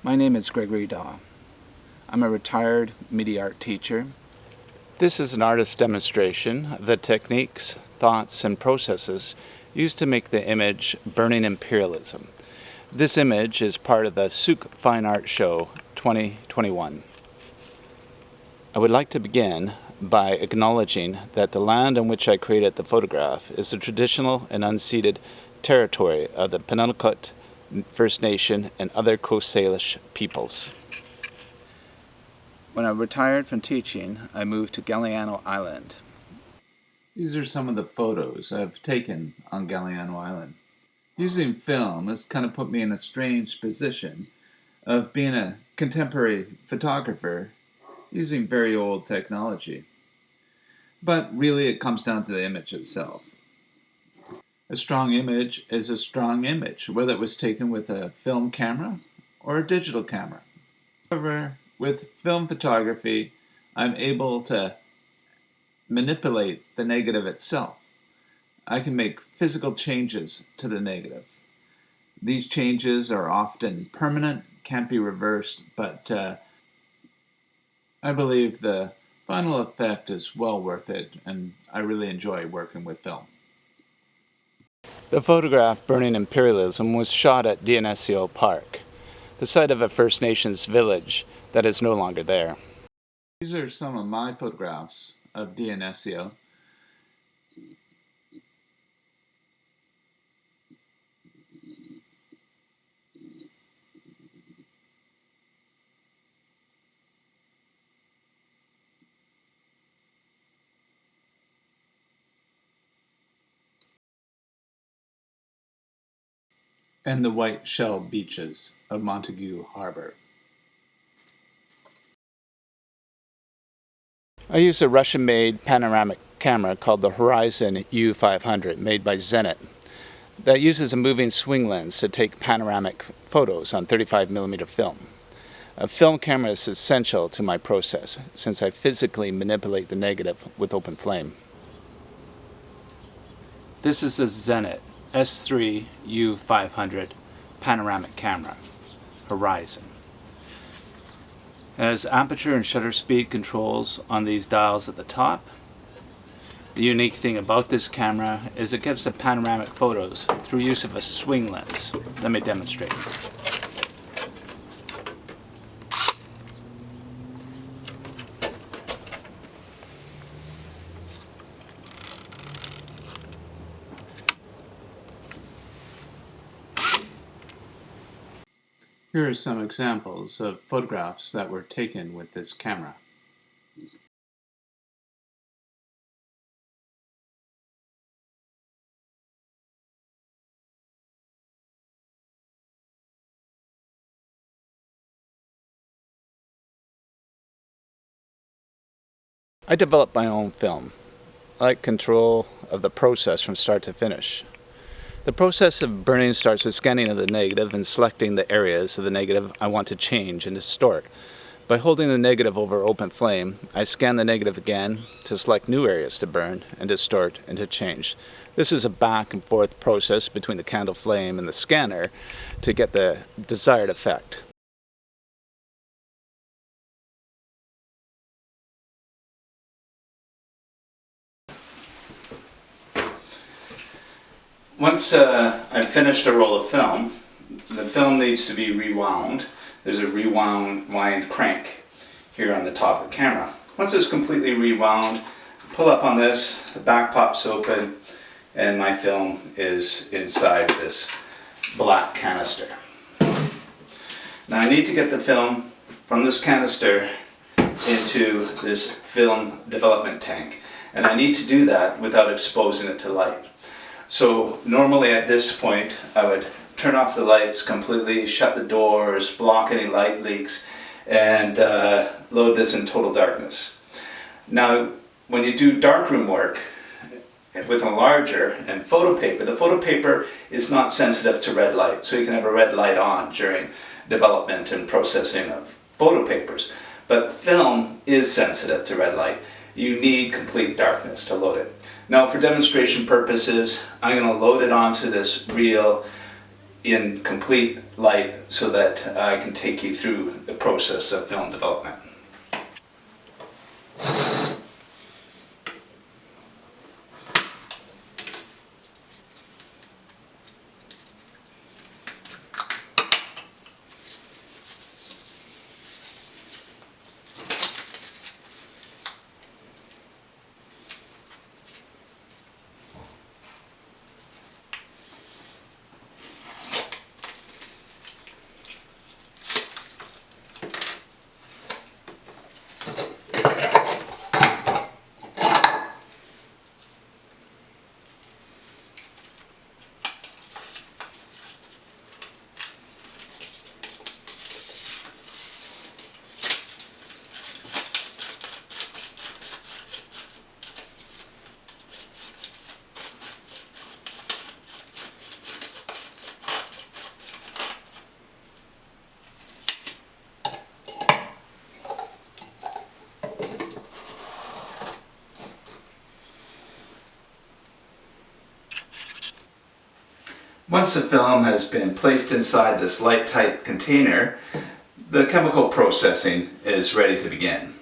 My name is Gregory Daw. I'm a retired media art teacher. This is an artist demonstration of the techniques, thoughts, and processes used to make the image Burning Imperialism. This image is part of the Sooke Fine Art Show 2021. I would like to begin by acknowledging that the land on which I created the photograph is the traditional and unceded territory of the Penobscot First Nation and other Coast Salish peoples. When I retired from teaching, I moved to Galliano Island. These are some of the photos I've taken on Galliano Island. Using film has kind of put me in a strange position of being a contemporary photographer using very old technology. But really it comes down to the image itself. A strong image is a strong image, whether it was taken with a film camera or a digital camera. However, with film photography, I'm able to manipulate the negative itself. I can make physical changes to the negative. These changes are often permanent, can't be reversed, but I believe the final effect is well worth it, and I really enjoy working with film. The photograph Burning Imperialism was shot at Dionisio Park, the site of a First Nations village that is no longer there. These are some of my photographs of Dionisio. And the white shell beaches of Montague Harbor. I use a Russian-made panoramic camera called the Horizon U500, made by Zenit, that uses a moving swing lens to take panoramic photos on 35mm film. A film camera is essential to my process, since I physically manipulate the negative with open flame. This is the Zenit S3 U500 panoramic camera, Horizon. It has aperture and shutter speed controls on these dials at the top. The unique thing about this camera is it gives the panoramic photos through use of a swing lens. Let me demonstrate. Here are some examples of photographs that were taken with this camera. I developed my own film. I like control of the process from start to finish. The process of burning starts with scanning of the negative and selecting the areas of the negative I want to change and distort. By holding the negative over open flame, I scan the negative again to select new areas to burn and distort and to change. This is a back and forth process between the candle flame and the scanner to get the desired effect. Once I've finished a roll of film, the film needs to be rewound. There's a rewind crank here on the top of the camera. Once it's completely rewound, pull up on this, the back pops open, and my film is inside this black canister. Now I need to get the film from this canister into this film development tank, and I need to do that without exposing it to light. So normally at this point I would turn off the lights completely, shut the doors, block any light leaks, and load this in total darkness. Now when you do darkroom work with a larger and photo paper, the photo paper is not sensitive to red light, so you can have a red light on during development and processing of photo papers. But film is sensitive to red light. You need complete darkness to load it. Now for demonstration purposes, I'm going to load it onto this reel in complete light so that I can take you through the process of film development. Once the film has been placed inside this light-tight container, the chemical processing is ready to begin.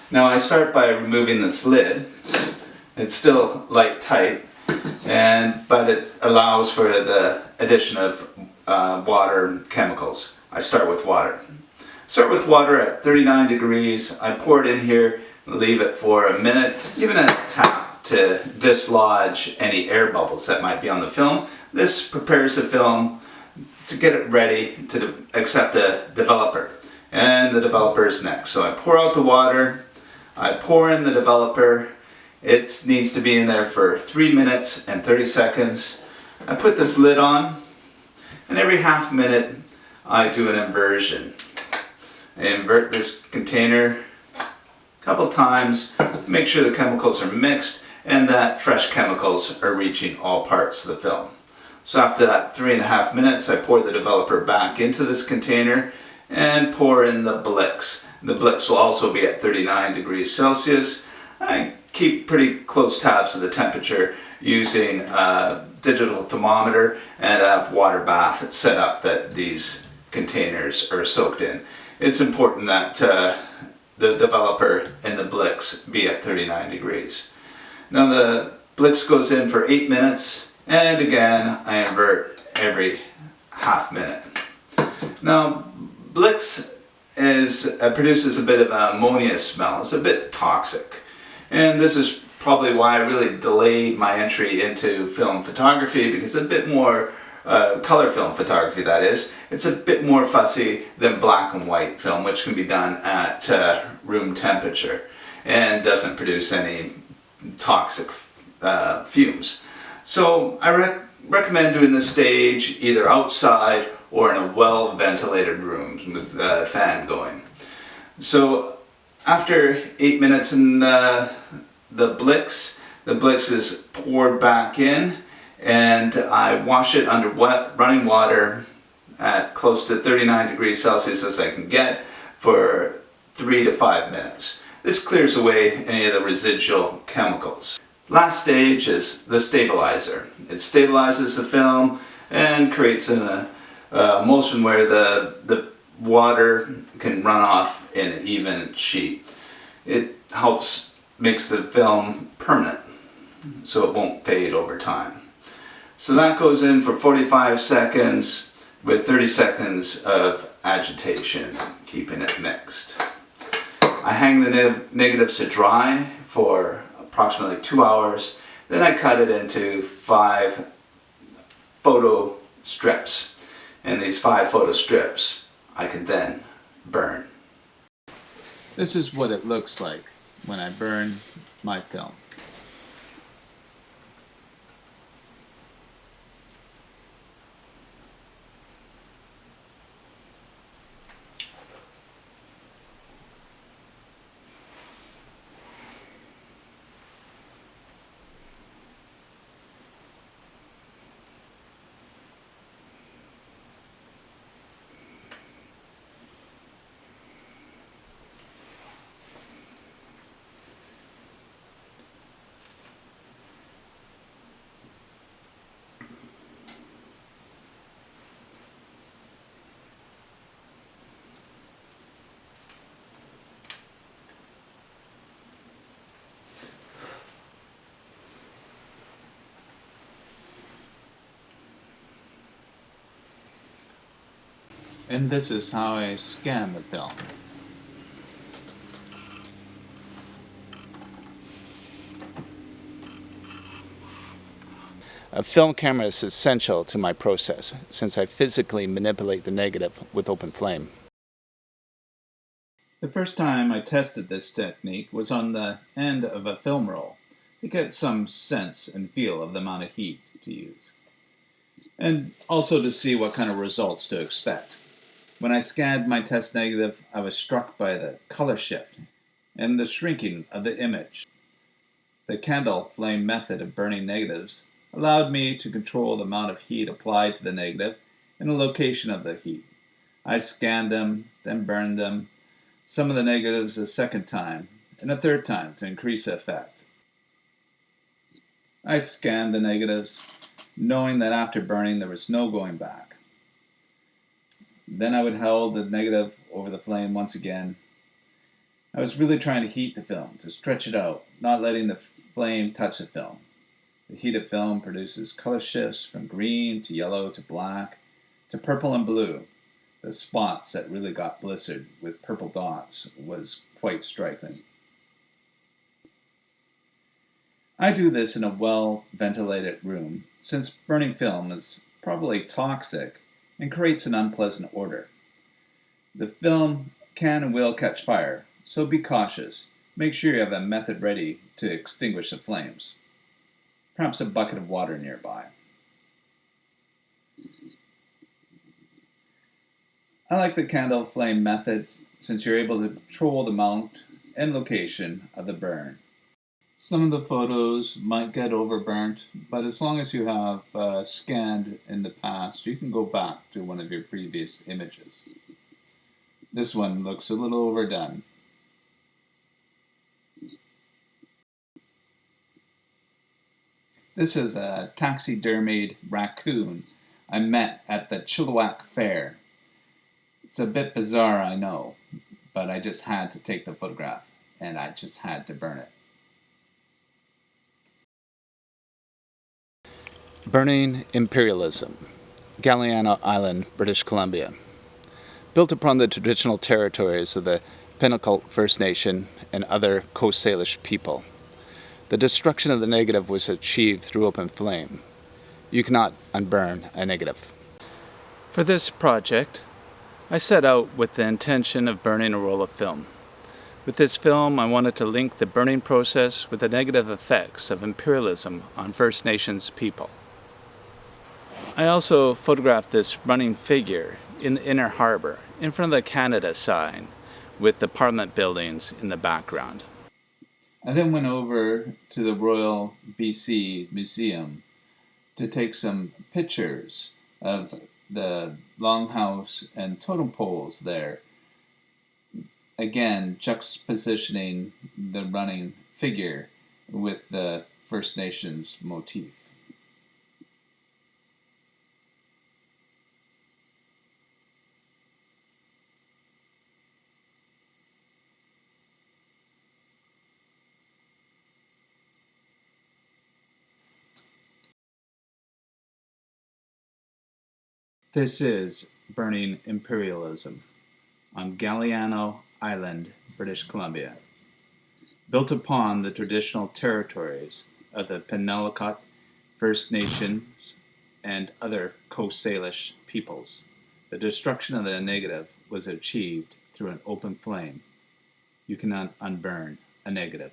Now I start by removing this lid. It's still light-tight, but it allows for the addition of water and chemicals. I start with water. Start with water at 39 degrees. I pour it in here, leave it for a minute, even a tap to dislodge any air bubbles that might be on the film. This prepares the film to get it ready to accept the developer. And the developer is next. So I pour out the water, I pour in the developer. It needs to be in there for 3 minutes and 30 seconds. I put this lid on, and every half minute I do an inversion. I invert this container a couple times to make sure the chemicals are mixed and that fresh chemicals are reaching all parts of the film. So after that 3.5 minutes, I pour the developer back into this container and pour in the Blix. The Blix will also be at 39 degrees Celsius. I keep pretty close tabs of the temperature using a digital thermometer, and I have water bath set up that these containers are soaked in. It's important that the developer and the Blix be at 39 degrees. Now the Blix goes in for 8 minutes. And again, I invert every half minute. Now, Blix produces a bit of an ammonia smell. It's a bit toxic. And this is probably why I really delayed my entry into film photography, because it's a bit more, color film photography that is, it's a bit more fussy than black and white film, which can be done at room temperature and doesn't produce any toxic fumes. So I recommend doing this stage either outside or in a well-ventilated room with a fan going. So after 8 minutes in the Blix is poured back in, and I wash it under running water at close to 39 degrees Celsius as I can get for 3 to 5 minutes. This clears away any of the residual chemicals. Last stage is the stabilizer. It stabilizes the film and creates an emulsion where the water can run off in an even sheet. It helps makes the film permanent so it won't fade over time. So that goes in for 45 seconds with 30 seconds of agitation, keeping it mixed. I hang the negatives to dry for approximately 2 hours. Then I cut it into 5 photo strips. And these 5 photo strips I can then burn. This is what it looks like when I burn my film. And this is how I scan the film. A film camera is essential to my process since I physically manipulate the negative with open flame. The first time I tested this technique was on the end of a film roll to get some sense and feel of the amount of heat to use, and also to see what kind of results to expect. When I scanned my test negative, I was struck by the color shift and the shrinking of the image. The candle flame method of burning negatives allowed me to control the amount of heat applied to the negative and the location of the heat. I scanned them, then burned them, some of the negatives a second time, and a third time to increase the effect. I scanned the negatives, knowing that after burning there was no going back. Then I would hold the negative over the flame once again. I was really trying to heat the film, to stretch it out, not letting the flame touch the film. The heated film produces color shifts from green to yellow to black to purple and blue. The spots that really got blistered with purple dots was quite striking. I do this in a well-ventilated room, since burning film is probably toxic and creates an unpleasant odor. The film can and will catch fire, so be cautious. Make sure you have a method ready to extinguish the flames. Perhaps a bucket of water nearby. I like the candle flame methods since you're able to control the amount and location of the burn. Some of the photos might get overburnt, but as long as you have scanned in the past, you can go back to one of your previous images. This one looks a little overdone. This is a taxidermied raccoon I met at the Chilliwack Fair. It's a bit bizarre, I know, but I just had to take the photograph, and I just had to burn it. Burning Imperialism, Galliano Island, British Columbia. Built upon the traditional territories of the Pennacook First Nation and other Coast Salish people. The destruction of the negative was achieved through open flame. You cannot unburn a negative. For this project, I set out with the intention of burning a roll of film. With this film, I wanted to link the burning process with the negative effects of imperialism on First Nations people. I also photographed this running figure in the inner harbor, in front of the Canada sign, with the Parliament buildings in the background. I then went over to the Royal BC Museum to take some pictures of the longhouse and totem poles there. Again, juxtapositioning the running figure with the First Nations motif. This is Burning Imperialism on Galliano Island, British Columbia. Built upon the traditional territories of the Pennacook First Nations and other Coast Salish peoples. The destruction of the negative was achieved through an open flame. You cannot unburn a negative.